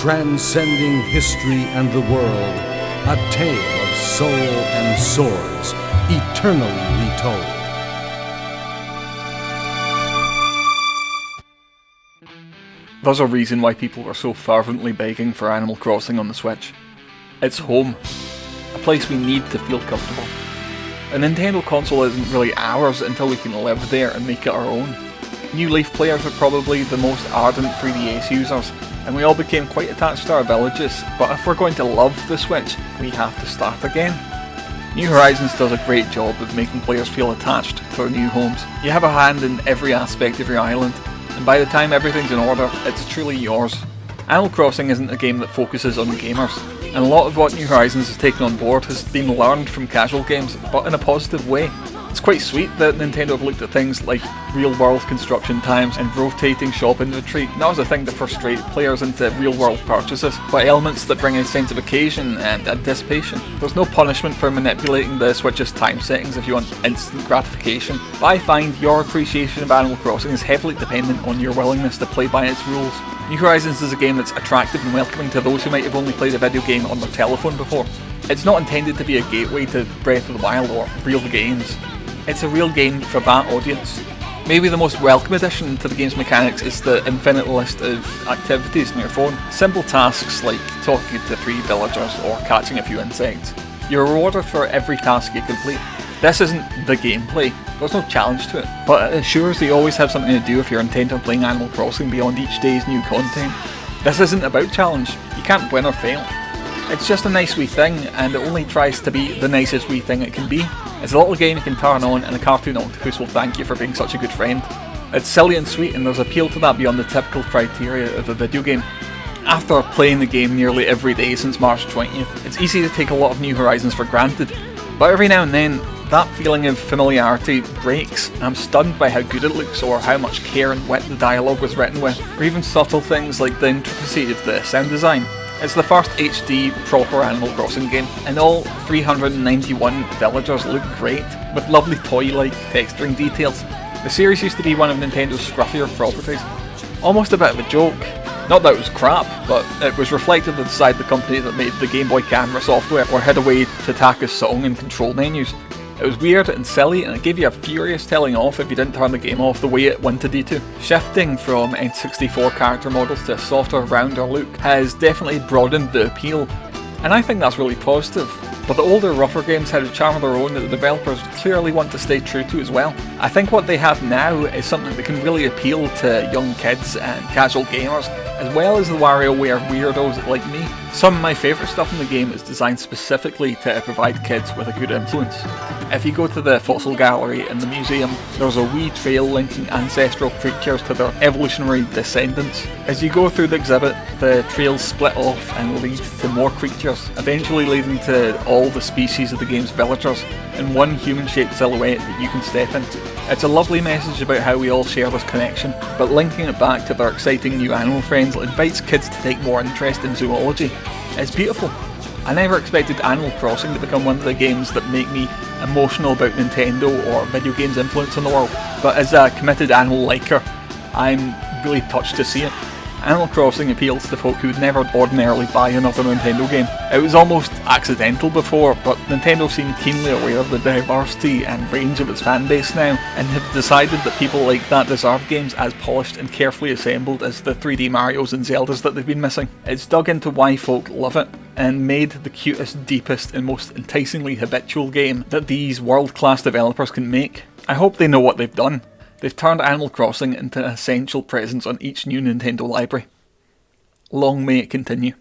transcending history and the world, a tale of soul and swords, eternally retold. There's a reason why people were so fervently begging for Animal Crossing on the Switch. It's home. A place we need to feel comfortable. A Nintendo console isn't really ours until we can live there and make it our own. New Leaf players are probably the most ardent 3DS users, and we all became quite attached to our villages, but if we're going to love the Switch, we have to start again. New Horizons does a great job of making players feel attached to their new homes. You have a hand in every aspect of your island, and by the time everything's in order, it's truly yours. Animal Crossing isn't a game that focuses on gamers, and a lot of what New Horizons has taken on board has been learned from casual games, but in a positive way. It's quite sweet that Nintendo have looked at things like real-world construction times and rotating shop inventory, not as a thing to frustrate players into real-world purchases, but elements that bring a sense of occasion and anticipation. There's no punishment for manipulating the Switch's time settings if you want instant gratification, but I find your appreciation of Animal Crossing is heavily dependent on your willingness to play by its rules. New Horizons is a game that's attractive and welcoming to those who might have only played a video game on their telephone before. It's not intended to be a gateway to Breath of the Wild or real games. It's a real game for that audience. Maybe the most welcome addition to the game's mechanics is the infinite list of activities on your phone. Simple tasks like talking to 3 villagers or catching a few insects. You're rewarded for every task you complete. This isn't the gameplay, there's no challenge to it, but it assures that you always have something to do if you're intent on playing Animal Crossing beyond each day's new content. This isn't about challenge, you can't win or fail. It's just a nice wee thing, and it only tries to be the nicest wee thing it can be. It's a little game you can turn on and a cartoon octopus will thank you for being such a good friend. It's silly and sweet, and there's appeal to that beyond the typical criteria of a video game. After playing the game nearly every day since March 20th, it's easy to take a lot of New Horizons for granted. But every now and then, that feeling of familiarity breaks, and I'm stunned by how good it looks, or how much care and wit the dialogue was written with, or even subtle things like the intricacy of the sound design. It's the first HD proper Animal Crossing game, and all 391 villagers look great, with lovely toy-like texturing details. The series used to be one of Nintendo's scruffier properties, almost a bit of a joke. Not that it was crap, but it was reflective inside the company that made the Game Boy camera software or hid away Tataka's song and control menus. It was weird and silly, and it gave you a furious telling off if you didn't turn the game off the way it wanted you to. Shifting from N64 character models to a softer, rounder look has definitely broadened the appeal, and I think that's really positive. But the older, rougher games had a charm of their own that the developers clearly want to stay true to as well. I think what they have now is something that can really appeal to young kids and casual gamers, as well as the WarioWare weirdos like me. Some of my favourite stuff in the game is designed specifically to provide kids with a good influence. If you go to the fossil gallery in the museum, there's a wee trail linking ancestral creatures to their evolutionary descendants. As you go through the exhibit, the trails split off and lead to more creatures, eventually leading to all the species of the game's villagers in one human-shaped silhouette that you can step in. It's a lovely message about how we all share this connection, but linking it back to their exciting new animal friends invites kids to take more interest in zoology. It's beautiful. I never expected Animal Crossing to become one of the games that make me emotional about Nintendo or video games' influence on the world, but as a committed animal liker, I'm really touched to see it. Animal Crossing appeals to folk who would never ordinarily buy another Nintendo game. It was almost accidental before, but Nintendo seem keenly aware of the diversity and range of its fanbase now, and have decided that people like that deserve games as polished and carefully assembled as the 3D Marios and Zeldas that they've been missing. It's dug into why folk love it, and made the cutest, deepest, and most enticingly habitual game that these world-class developers can make. I hope they know what they've done. They've turned Animal Crossing into an essential presence on each new Nintendo library. Long may it continue.